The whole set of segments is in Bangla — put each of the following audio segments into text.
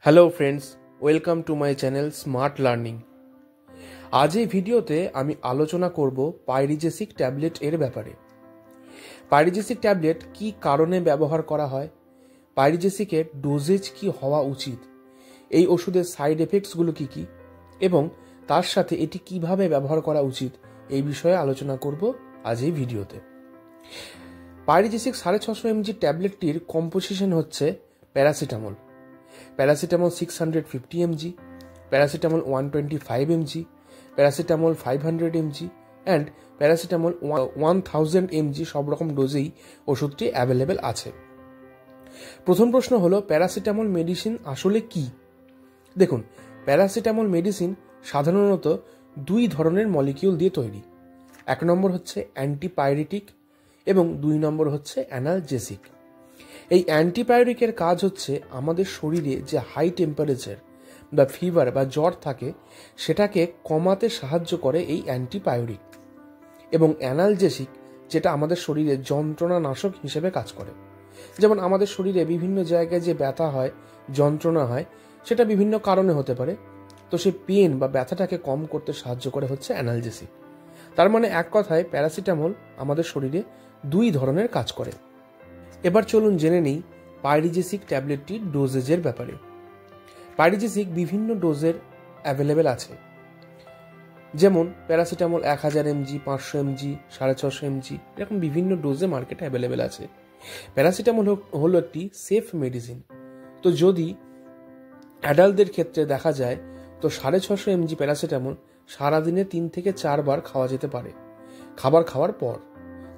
Hello friends, welcome to my channel smart learning. আজ এই ভিডিওতে আমি আলোচনা করব পাইরিজেসিক ট্যাবলেট এর ব্যাপারে। পাইরিজেসিক ট্যাবলেট কি কারণে ব্যবহার করা হয়, পাইরিজেসিকের ডোজেজ কি হওয়া উচিত, এই ওষুধের সাইড এফেক্টসগুলো কি কি এবং তার সাথে এটি কিভাবে ব্যবহার করা উচিত, এই বিষয়ে আলোচনা করব আজ এই ভিডিওতে। পাইরিজেসিক 650 mg ট্যাবলেটটির কম্পোজিশন হচ্ছে paracetamol, paracetamol 650 mg, paracetamol 125 mg, paracetamol 500 mg and paracetamol 1000 mg সব রকম ডোজেই ওষুধটি অ্যাভেলেবেল আছে। প্রথম প্রশ্ন হলো, প্যারাসিটামল মেডিসিন আসলে কি? দেখুন, প্যারাসিটামল মেডিসিন সাধারণত দুই ধরনের মলিকিউল দিয়ে তৈরি। এক নম্বর হচ্ছে অ্যান্টিপাইরেটিক এবং দুই নম্বর হচ্ছে অ্যানালজেসিক। এই অ্যান্টিপাইরেটিকের কাজ হচ্ছে আমাদের শরীরে যে হাই টেম্পারেচার বা ফিভার বা জ্বর থাকে সেটাকে কমাতে সাহায্য করে এই অ্যান্টিপাইরেটিক, এবং অ্যানালজেসিক যেটা আমাদের শরীরে যন্ত্রণানাশক হিসেবে কাজ করে। যেমন আমাদের শরীরে বিভিন্ন জায়গায় যে ব্যথা হয়, যন্ত্রণা হয়, সেটা বিভিন্ন কারণে হতে পারে, তো সেই পেন বা ব্যথাটাকে কম করতে সাহায্য করে হচ্ছে অ্যানালজেসিক। তার মানে এক কথায় প্যারাসিটামল আমাদের শরীরে দুই ধরনের কাজ করে। এবার চলুন জেনে নিই পাইরিজেসিক ট্যাবলেটটির ডোজেজের ব্যাপারে। পাইরিজেসিক বিভিন্ন ডোজের অ্যাভেলেবেল আছে, যেমন প্যারাসিটামল 1000 mg, 500 mg, 650 mg, এরকম বিভিন্ন ডোজে মার্কেটে অ্যাভেলেবেল আছে। প্যারাসিটামল হলো একটি সেফ মেডিসিন। তো যদি অ্যাডাল্টদের ক্ষেত্রে দেখা যায় তো 650 mg প্যারাসিটামল সারাদিনে 3 থেকে 4 বার খাওয়া যেতে পারে খাবার খাওয়ার পর।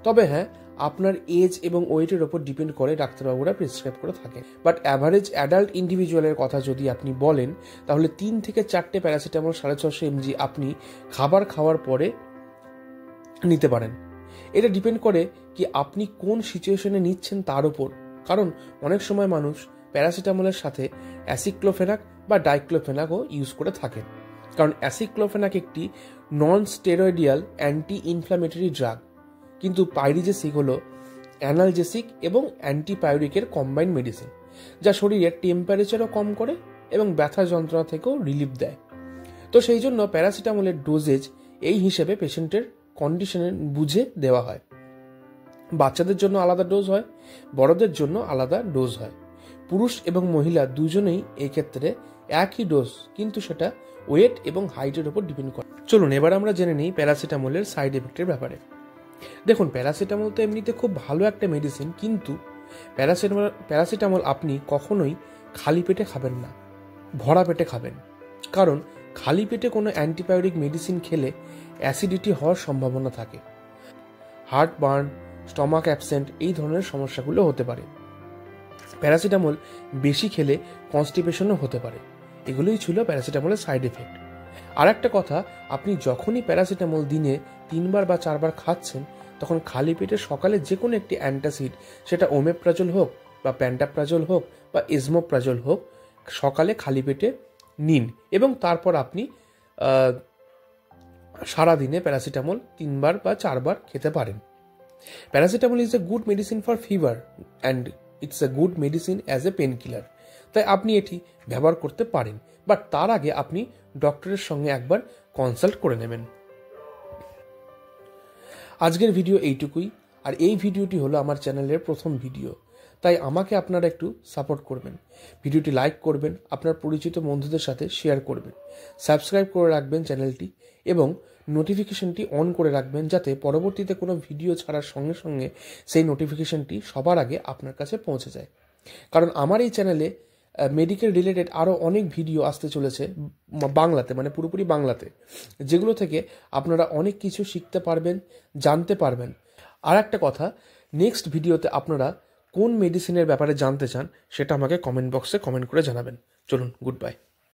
তবে হ্যাঁ, আপনার এজ এবং ওয়েটের ওপর ডিপেন্ড করে ডাক্তারবাবুরা প্রেসক্রাইব করে থাকেন। বাট অ্যাভারেজ অ্যাডাল্ট ইন্ডিভিজুয়ালের কথা যদি আপনি বলেন তাহলে 3 থেকে 4টে প্যারাসিটামল 650 mg আপনি খাবার খাওয়ার পরে নিতে পারেন। এটা ডিপেন্ড করে কি আপনি কোন সিচুয়েশনে নিচ্ছেন তার উপর। কারণ অনেক সময় মানুষ প্যারাসিটামলের সাথে অ্যাসিক্লোফেনাক বা ডাইক্লোফেনাকও ইউজ করে থাকেন। কারণ অ্যাসিক্লোফেনাক একটি নন স্টেরয়েডিয়াল অ্যান্টি ইনফ্ল্যামেটরি ড্রাগ, কিন্তু পাইরিজেসিক হলো অ্যানালজেসিক এবং অ্যান্টিপাইরেটিকের কম্বাইন্ড মেডিসিন, যা শরীরের টেম্পারেচারও কম করে এবং ব্যথা যন্ত্রণা থেকেও রিলিফ দেয়। তো সেই জন্য প্যারাসিটামলের ডোজেজ এই হিসেবে পেশেন্টের কন্ডিশনে বুঝে দেওয়া হয়। বাচ্চাদের জন্য আলাদা ডোজ হয়, বড়দের জন্য আলাদা ডোজ হয়। পুরুষ এবং মহিলা দুজনেই এই ক্ষেত্রে একই ডোজ, কিন্তু সেটা ওয়েট এবং হাইটের উপর ডিপেন্ড করে। চলুন এবার আমরা জেনে নিই প্যারাসিটামলের সাইড এফেক্টের ব্যাপারে। দেখুন, প্যারাসিটামল তো এমনিতে খুব ভালো একটা মেডিসিন, কিন্তু প্যারাসিটামল আপনি কখনোই খালি পেটে খাবেন না, ভরা পেটে খাবেন। কারণ খালি পেটে কোনো অ্যান্টিবায়োটিক মেডিসিন খেলে অ্যাসিডিটি হওয়ার সম্ভাবনা থাকে, হার্ট বার্ন, স্টমাক অ্যাবসেন্ট, এই ধরনের সমস্যাগুলো হতে পারে। প্যারাসিটামল বেশি খেলে কনস্টিপেশনও হতে পারে। এগুলোই ছিল প্যারাসিটামলের সাইড এফেক্ট। আর একটা কথা, আপনি যখনই প্যারাসিটামল দিনে 3 বার বা 4 বার খাচ্ছেন, তখন খালি পেটে সকালে যে কোনো একটি অ্যান্টাসিড, সেটা ওমেপ্রাজল হোক বা প্যান্টাপ্রাজল হোক বা এজমোপ্রাজল হোক, সকালে খালি পেটে নিন এবং তারপর আপনি সারাদিনে প্যারাসিটামল 3 বার বা 4 বার খেতে পারেন। Paracetamol is a good medicine for fever and it's a good medicine as a pain killer. তাই আপনি এটি ব্যবহার করতে পারেন, বাট তার আগে আপনি ডক্টরের সঙ্গে একবার কনসাল্ট করে নেবেন। আজকের ভিডিও এইটুকুই। আর এই ভিডিওটি হলো আমার চ্যানেলের প্রথম ভিডিও, তাই আমাকে আপনারা একটু সাপোর্ট করবেন। ভিডিওটি লাইক করবেন, আপনার পরিচিত বন্ধুদের সাথে শেয়ার করবেন, সাবস্ক্রাইব করে রাখবেন চ্যানেলটি এবং নোটিফিকেশনটি অন করে রাখবেন, যাতে পরবর্তীতে কোনো ভিডিও ছাড়ার সঙ্গে সঙ্গে সেই নোটিফিকেশনটি সবার আগে আপনার কাছে পৌঁছে যায়। কারণ আমার এই চ্যানেলে মেডিকেল রিলেটেড আরও অনেক ভিডিও আসতে চলেছে বাংলাতে, মানে পুরোপুরি বাংলাতে, যেগুলো থেকে আপনারা অনেক কিছু শিখতে পারবেন, জানতে পারবেন। আর একটা কথা, নেক্সট ভিডিওতে আপনারা কোন মেডিসিনের ব্যাপারে জানতে চান সেটা আমাকে কমেন্ট বক্সে কমেন্ট করে জানাবেন। চলুন, গুড বাই।